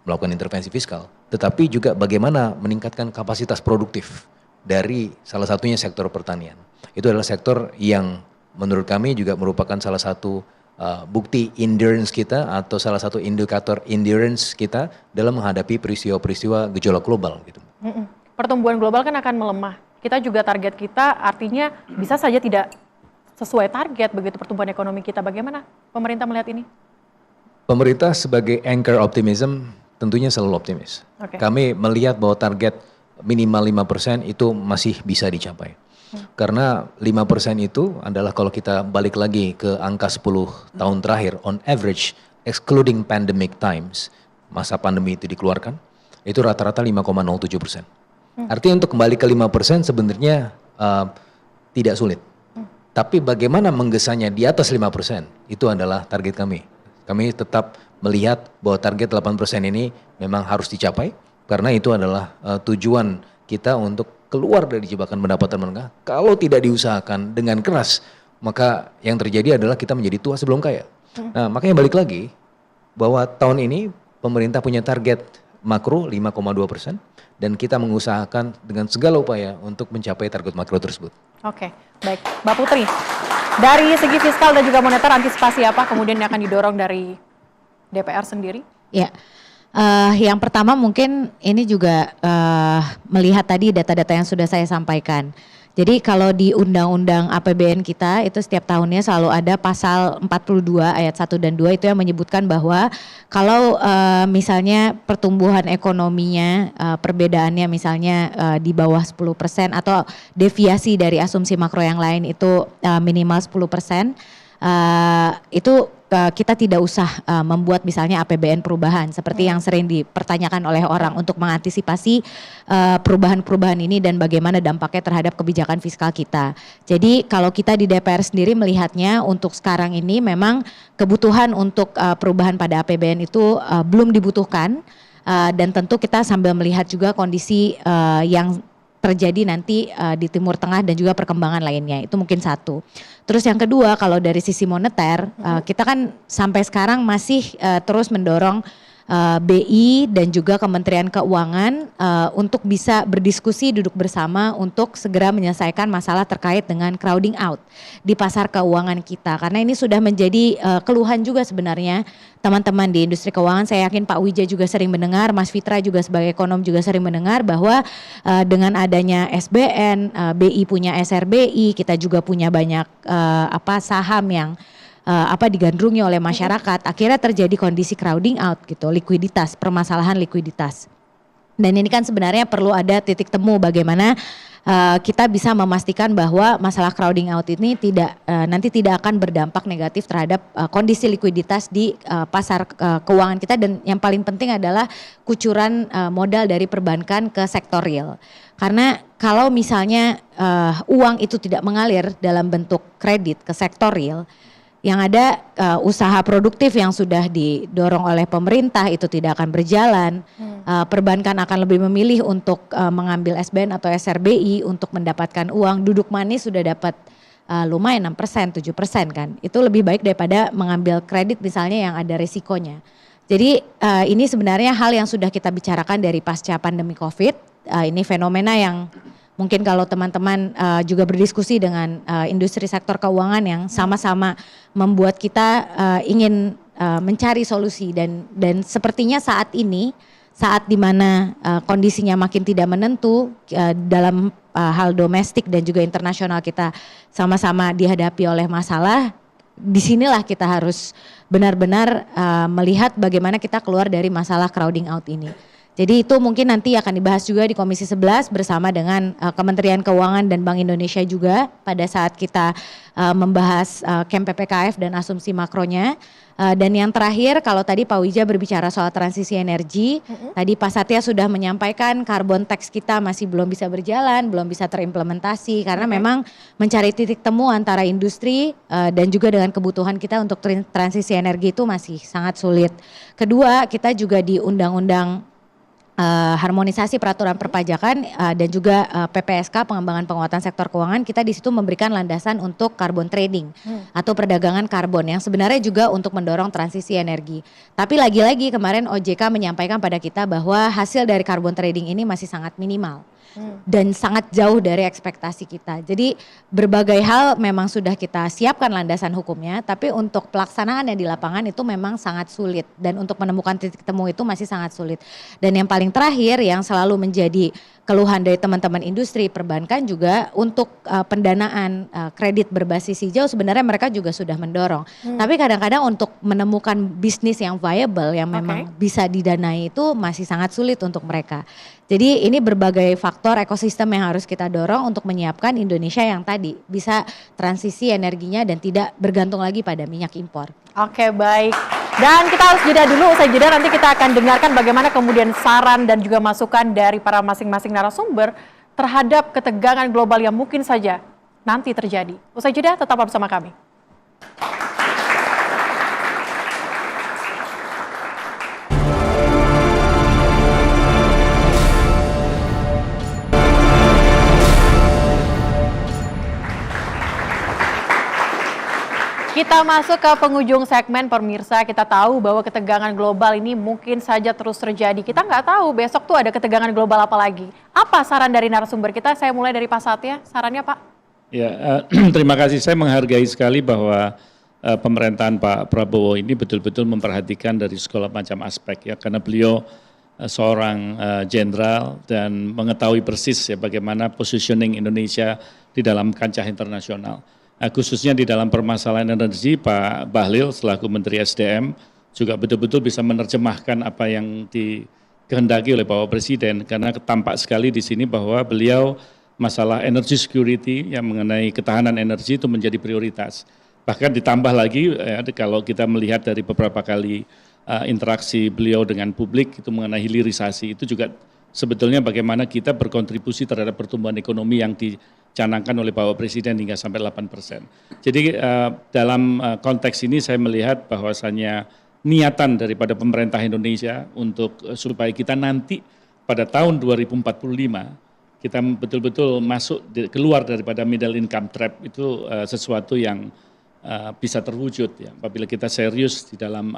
melakukan intervensi fiskal, tetapi juga bagaimana meningkatkan kapasitas produktif dari salah satunya sektor pertanian. Itu adalah sektor yang menurut kami juga merupakan salah satu bukti endurance kita atau salah satu indikator endurance kita dalam menghadapi peristiwa-peristiwa gejolak global gitu. Pertumbuhan global kan akan melemah. Kita juga target kita artinya bisa saja tidak sesuai target begitu pertumbuhan ekonomi kita. Bagaimana pemerintah melihat ini? Pemerintah sebagai anchor optimism tentunya selalu optimis. Kami melihat bahwa target minimal 5% itu masih bisa dicapai. Karena 5% itu adalah kalau kita balik lagi ke angka 10 tahun terakhir on average excluding pandemic times, masa pandemi itu dikeluarkan, itu rata-rata 5,07%. Artinya untuk kembali ke 5% sebenarnya tidak sulit. Tapi bagaimana menggesanya di atas 5% itu adalah target kami. Kami tetap melihat bahwa target 8% ini memang harus dicapai karena itu adalah tujuan kita untuk keluar dari jebakan pendapatan menengah. Kalau tidak diusahakan dengan keras, maka yang terjadi adalah kita menjadi tua sebelum kaya. Nah, makanya balik lagi bahwa tahun ini pemerintah punya target makro 5,2% dan kita mengusahakan dengan segala upaya untuk mencapai target makro tersebut. Oke, baik. Mbak Putri, dari segi fiskal dan juga moneter antisipasi apa kemudian yang akan didorong dari DPR sendiri? Ya. Yang pertama mungkin ini juga melihat tadi data-data yang sudah saya sampaikan. Jadi kalau di Undang-Undang APBN kita itu setiap tahunnya selalu ada pasal 42 ayat 1 dan 2 itu yang menyebutkan bahwa kalau misalnya pertumbuhan ekonominya perbedaannya misalnya di bawah 10% atau deviasi dari asumsi makro yang lain itu minimal 10%, itu kita tidak usah membuat misalnya APBN perubahan seperti yang sering dipertanyakan oleh orang untuk mengantisipasi perubahan-perubahan ini dan bagaimana dampaknya terhadap kebijakan fiskal kita. Jadi kalau kita di DPR sendiri melihatnya untuk sekarang ini memang kebutuhan untuk perubahan pada APBN itu belum dibutuhkan dan tentu kita sambil melihat juga kondisi yang terjadi nanti di Timur Tengah dan juga perkembangan lainnya. Itu mungkin satu. Terus yang kedua, kalau dari sisi moneter, kita kan sampai sekarang masih terus mendorong BI dan juga Kementerian Keuangan untuk bisa berdiskusi duduk bersama untuk segera menyelesaikan masalah terkait dengan crowding out di pasar keuangan kita. Karena ini sudah menjadi keluhan juga sebenarnya teman-teman di industri keuangan. Saya yakin Pak Wijaya juga sering mendengar, Mas Fitra juga sebagai ekonom juga sering mendengar bahwa dengan adanya SBN, BI punya SRBI, kita juga punya banyak saham yang digandrungi oleh masyarakat, akhirnya terjadi kondisi crowding out gitu, likuiditas, permasalahan likuiditas. Dan ini kan sebenarnya perlu ada titik temu bagaimana kita bisa memastikan bahwa masalah crowding out ini nanti tidak akan berdampak negatif terhadap kondisi likuiditas di pasar keuangan kita, dan yang paling penting adalah kucuran modal dari perbankan ke sektor real. Karena kalau misalnya uang itu tidak mengalir dalam bentuk kredit ke sektor real, yang ada usaha produktif yang sudah didorong oleh pemerintah itu tidak akan berjalan. Perbankan akan lebih memilih untuk mengambil SBN atau SRBI untuk mendapatkan uang. Duduk manis sudah dapat lumayan 6%, 7% kan. Itu lebih baik daripada mengambil kredit misalnya yang ada risikonya. Jadi ini sebenarnya hal yang sudah kita bicarakan dari pasca pandemi COVID. Ini fenomena yang mungkin kalau teman-teman juga berdiskusi dengan industri sektor keuangan yang sama-sama membuat kita ingin mencari solusi, dan sepertinya saat ini, saat dimana kondisinya makin tidak menentu dalam hal domestik dan juga internasional, kita sama-sama dihadapi oleh masalah. Disinilah kita harus benar-benar melihat bagaimana kita keluar dari masalah crowding out ini. Jadi itu mungkin nanti akan dibahas juga di Komisi 11 bersama dengan Kementerian Keuangan dan Bank Indonesia juga pada saat kita membahas KEM PPKF dan asumsi makronya. Dan yang terakhir, kalau tadi Pak Wija berbicara soal transisi energi, tadi Pak Satya sudah menyampaikan carbon tax kita masih belum bisa berjalan, belum bisa terimplementasi karena memang mencari titik temu antara industri dan juga dengan kebutuhan kita untuk transisi energi itu masih sangat sulit. Kedua, kita juga di undang-undang harmonisasi peraturan perpajakan dan juga PPSK, pengembangan penguatan sektor keuangan, kita di situ memberikan landasan untuk carbon trading atau perdagangan karbon yang sebenarnya juga untuk mendorong transisi energi. Tapi lagi-lagi kemarin OJK menyampaikan pada kita bahwa hasil dari carbon trading ini masih sangat minimal dan sangat jauh dari ekspektasi kita. Jadi berbagai hal memang sudah kita siapkan landasan hukumnya, tapi untuk pelaksanaannya di lapangan itu memang sangat sulit, dan untuk menemukan titik temu itu masih sangat sulit. Dan yang paling terakhir yang selalu menjadi keluhan dari teman-teman industri perbankan juga untuk pendanaan kredit berbasis hijau, sebenarnya mereka juga sudah mendorong. Tapi kadang-kadang untuk menemukan bisnis yang viable yang memang bisa didanai itu masih sangat sulit untuk mereka. Jadi ini berbagai faktor ekosistem yang harus kita dorong untuk menyiapkan Indonesia yang tadi bisa transisi energinya dan tidak bergantung lagi pada minyak impor. Oke, baik. Dan kita harus jeda dulu, usai jeda nanti kita akan dengarkan bagaimana kemudian saran dan juga masukan dari para masing-masing narasumber terhadap ketegangan global yang mungkin saja nanti terjadi. Usai jeda tetap bersama kami. Kita masuk ke penghujung segmen pemirsa. Kita tahu bahwa ketegangan global ini mungkin saja terus terjadi. Kita nggak tahu besok tuh ada ketegangan global apa lagi. Apa saran dari narasumber kita? Saya mulai dari Pak Satya. Sarannya Pak? Ya, terima kasih. Saya menghargai sekali bahwa pemerintahan Pak Prabowo ini betul-betul memperhatikan dari segala macam aspek ya, karena beliau seorang jenderal dan mengetahui persis ya bagaimana positioning Indonesia di dalam kancah internasional. Khususnya di dalam permasalahan energi, Pak Bahlil selaku Menteri SDM juga betul-betul bisa menerjemahkan apa yang dikehendaki oleh Bapak Presiden, karena tampak sekali di sini bahwa beliau masalah energy security yang mengenai ketahanan energi itu menjadi prioritas. Bahkan ditambah lagi ya, kalau kita melihat dari beberapa kali interaksi beliau dengan publik itu mengenai hilirisasi, itu juga sebetulnya bagaimana kita berkontribusi terhadap pertumbuhan ekonomi yang dicanangkan oleh Bapak Presiden hingga sampai 8%. Jadi dalam konteks ini saya melihat bahwasannya niatan daripada pemerintah Indonesia untuk supaya kita nanti pada tahun 2045 kita betul-betul keluar daripada middle income trap itu sesuatu yang bisa terwujud ya apabila kita serius di dalam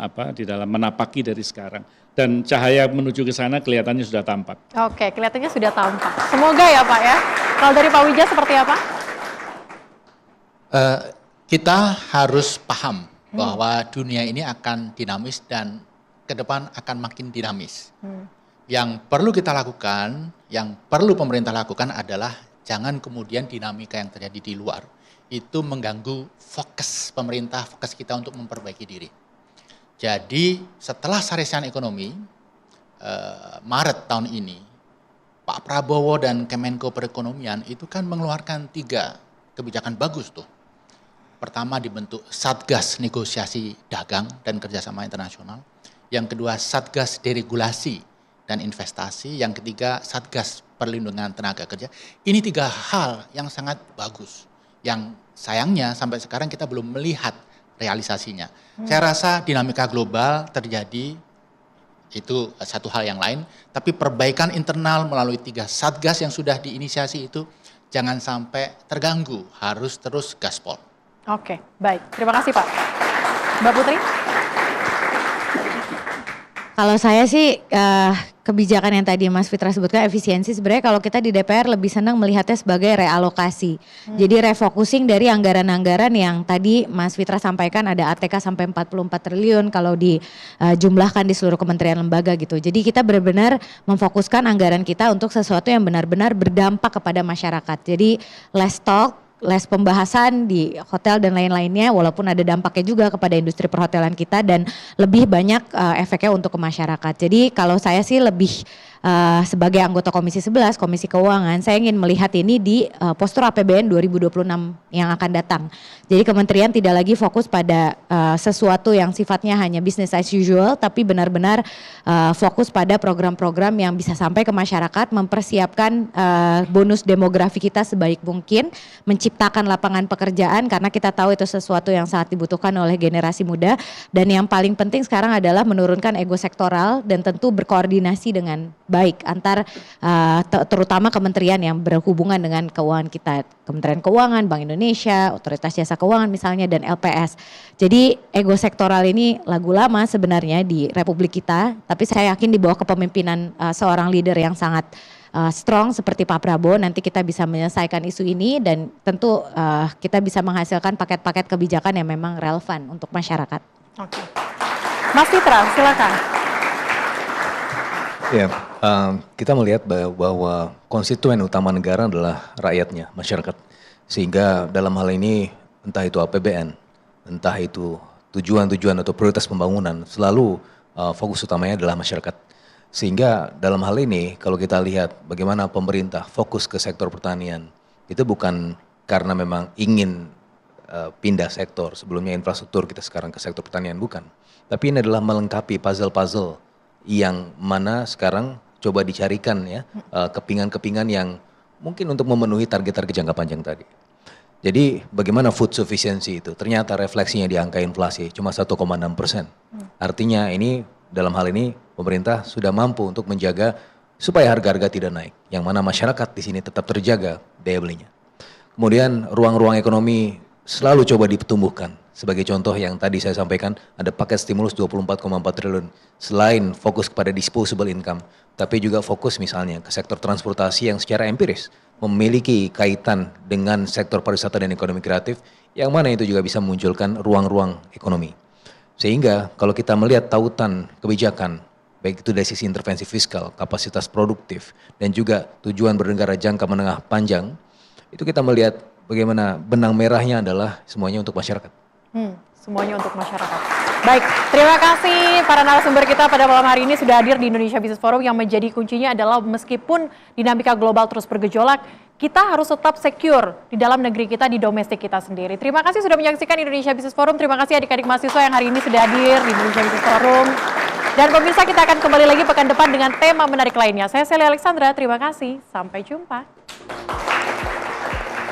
menapaki dari sekarang, dan cahaya menuju ke sana kelihatannya sudah tampak. Oke, kelihatannya sudah tampak. Semoga ya Pak ya. Kalau dari Pak Wija seperti apa? Kita harus paham bahwa dunia ini akan dinamis dan ke depan akan makin dinamis. Yang perlu kita lakukan, yang perlu pemerintah lakukan adalah jangan kemudian dinamika yang terjadi di luar itu mengganggu fokus pemerintah, fokus kita untuk memperbaiki diri. Jadi setelah saresian ekonomi Maret tahun ini, Pak Prabowo dan Kemenko Perekonomian itu kan mengeluarkan 3 kebijakan bagus tuh. Pertama dibentuk Satgas Negosiasi Dagang dan Kerjasama Internasional. Yang kedua Satgas Deregulasi dan Investasi. Yang ketiga Satgas Perlindungan Tenaga Kerja. Ini 3 hal yang sangat bagus. Yang sayangnya sampai sekarang kita belum melihat realisasinya. Saya rasa dinamika global terjadi, itu satu hal yang lain. Tapi perbaikan internal melalui 3 Satgas yang sudah diinisiasi itu jangan sampai terganggu, harus terus gaspol. Oke, baik. Terima kasih Pak. Mbak Putri? Kalau saya sih kebijakan yang tadi Mas Fitra sebutkan efisiensi, sebenarnya kalau kita di DPR lebih senang melihatnya sebagai realokasi. Jadi refocusing dari anggaran-anggaran yang tadi Mas Fitra sampaikan ada ATK sampai 44 triliun kalau dijumlahkan di seluruh kementerian lembaga gitu. Jadi kita benar-benar memfokuskan anggaran kita untuk sesuatu yang benar-benar berdampak kepada masyarakat. Jadi less talk, less pembahasan di hotel dan lain-lainnya, walaupun ada dampaknya juga kepada industri perhotelan kita dan lebih banyak efeknya untuk ke masyarakat. Jadi kalau saya sih lebih sebagai anggota Komisi 11, Komisi Keuangan, saya ingin melihat ini di postur APBN 2026 yang akan datang. Jadi kementerian tidak lagi fokus pada sesuatu yang sifatnya hanya business as usual, tapi benar-benar fokus pada program-program yang bisa sampai ke masyarakat, mempersiapkan bonus demografi kita sebaik mungkin, menciptakan lapangan pekerjaan karena kita tahu itu sesuatu yang sangat dibutuhkan oleh generasi muda, dan yang paling penting sekarang adalah menurunkan ego sektoral dan tentu berkoordinasi dengan baik antar terutama kementerian yang berhubungan dengan keuangan kita, Kementerian Keuangan, Bank Indonesia, Otoritas Jasa Keuangan misalnya, dan LPS. Jadi ego sektoral ini lagu lama sebenarnya di Republik kita, tapi saya yakin di bawah kepemimpinan seorang leader yang sangat strong seperti Pak Prabowo, nanti kita bisa menyelesaikan isu ini dan tentu kita bisa menghasilkan paket-paket kebijakan yang memang relevan untuk masyarakat. Oke. Mas Fitra, silakan. Ya, kita melihat bahwa konstituen utama negara adalah rakyatnya, masyarakat. Sehingga dalam hal ini entah itu APBN, entah itu tujuan-tujuan atau prioritas pembangunan, selalu fokus utamanya adalah masyarakat. Sehingga dalam hal ini kalau kita lihat bagaimana pemerintah fokus ke sektor pertanian, itu bukan karena memang ingin pindah sektor, sebelumnya infrastruktur, kita sekarang ke sektor pertanian, bukan. Tapi ini adalah melengkapi puzzle-puzzle yang mana sekarang coba dicarikan ya kepingan-kepingan yang mungkin untuk memenuhi target-target jangka panjang tadi. Jadi bagaimana food sufficiency itu? Ternyata refleksinya di angka inflasi cuma 1,6%. Artinya ini dalam hal ini pemerintah sudah mampu untuk menjaga supaya harga-harga tidak naik. Yang mana masyarakat di sini tetap terjaga daya belinya. Kemudian ruang-ruang ekonomi selalu coba ditumbuhkan. Sebagai contoh yang tadi saya sampaikan, ada paket stimulus 24,4 triliun. Selain fokus kepada disposable income, tapi juga fokus misalnya ke sektor transportasi yang secara empiris memiliki kaitan dengan sektor pariwisata dan ekonomi kreatif, yang mana itu juga bisa memunculkan ruang-ruang ekonomi. Sehingga kalau kita melihat tautan kebijakan, baik itu dari sisi intervensi fiskal, kapasitas produktif, dan juga tujuan bernegara jangka menengah panjang, itu kita melihat bagaimana benang merahnya adalah semuanya untuk masyarakat. Semuanya untuk masyarakat. Baik, terima kasih para narasumber kita pada malam hari ini sudah hadir di Indonesia Business Forum, yang menjadi kuncinya adalah meskipun dinamika global terus bergejolak, kita harus tetap secure di dalam negeri kita, di domestik kita sendiri. Terima kasih sudah menyaksikan Indonesia Business Forum. Terima kasih adik-adik mahasiswa yang hari ini sudah hadir di Indonesia Business Forum. Dan pemirsa, kita akan kembali lagi pekan depan dengan tema menarik lainnya. Saya Celia Alexandra, terima kasih. Sampai jumpa.